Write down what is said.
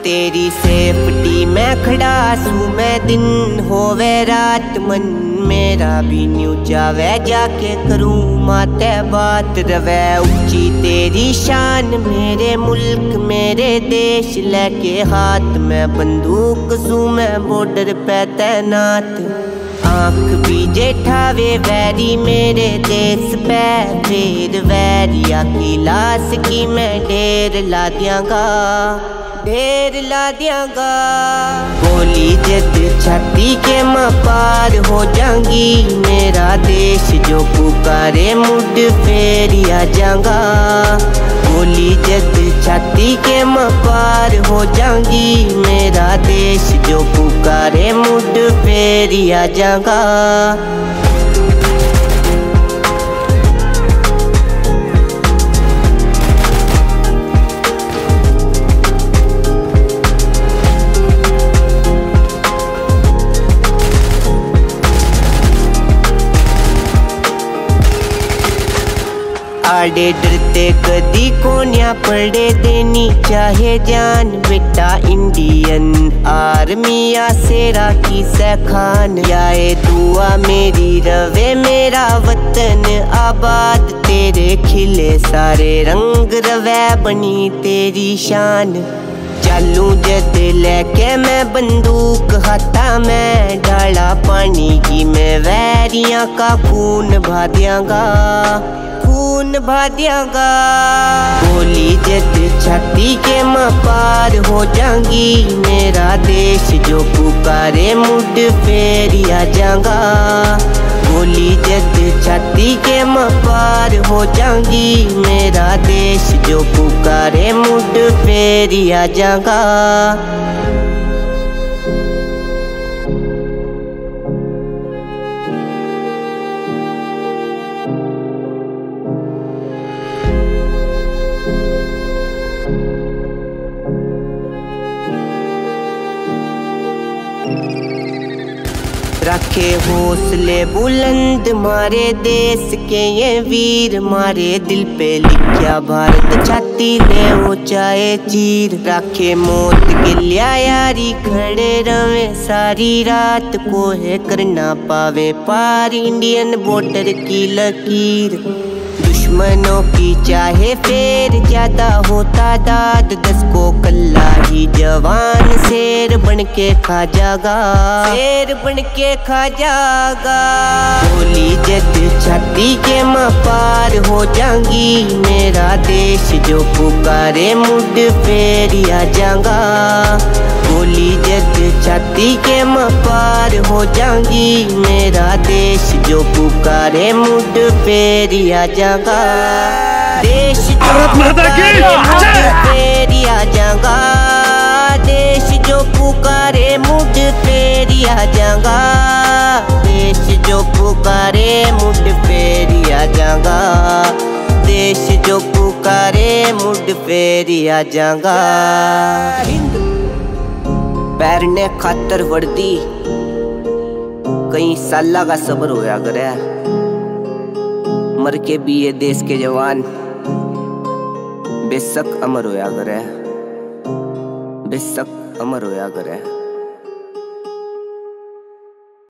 तेरी सेफ्टी मैं खड़ा सू मैं दिन होवे रात मन मेरा भी न्यू जावे जाके करूँ माते बात रवे ऊंची तेरी शान मेरे मुल्क मेरे देश लेके हाथ में बंदूक सू मैं बॉर्डर पे तैनात आँख भी जेठावे वैरी मेरे देश पे फिर वैरिया की लाश की मैं ढेर ला दियांगा गोली जद छाती के मां पार हो जाऊंगी मेरा देश जो पुकारे मुड फेर आ जाऊंगा गोली जद छाती के मां पार हो जाऊंगी मेरा देश जो पुकारे मुड फेर आ जाऊंगा आड़े डरते कदी कोन्या पड़े देनी चाहे जान बेटा इंडियन आर्मी आसेरा की सखान याए दुआ मेरी रवे मेरा वतन आबाद तेरे खिले सारे रंग रवे बनी तेरी शान चालू जद लेके मैं बंदूक हाथा में डाला पानी की मैं वैरियां का खून बहा दियांगा गोली जद छाती के मां पार हो जाऊंगी मेरा देश जो पुकारे मुड फेर आ जाऊंगा गोली जद छाती के मां पार हो जाऊंगी मेरा देश जो पुकारे मुड फेर आ जाऊंगा रखे हौसले बुलंद मारे देश के ये वीर मारे दिल पे लिखा भारत छाती ले वो चाहे चीर रखे मौत के लिया यारी खड़े रवे सारी रात को है करना पावे पार इंडियन बॉर्डर की लकीर दुश्मनों की चाहे फेर ज्यादा होता दाद 10 को कल्ला ही जवान शेर बन के खा जागा गोली जद छाती के मां पार हो जाऊंगी मेरा देश जो पुकारे मुड फेर आ जाऊंगा गोली जद छाती के मां पार हो जाऊंगी मेरा देश जो पुकारे मुड फेर आ जाऊंगा देश जो पुकारे मुड फेर आ जाऊंगा देश जो पुकारे मुड फेर आ जाऊंगा देश जो पुकारे मुड फेर आ जाऊंगा देश जो पुकारे मुड फेर आ जाऊंगा पैर ने खातर वर्दी कई साला का सब्र होया करे मर के भी ये देश के जवान बेशक अमर होया करे बेशक अमर होया करे।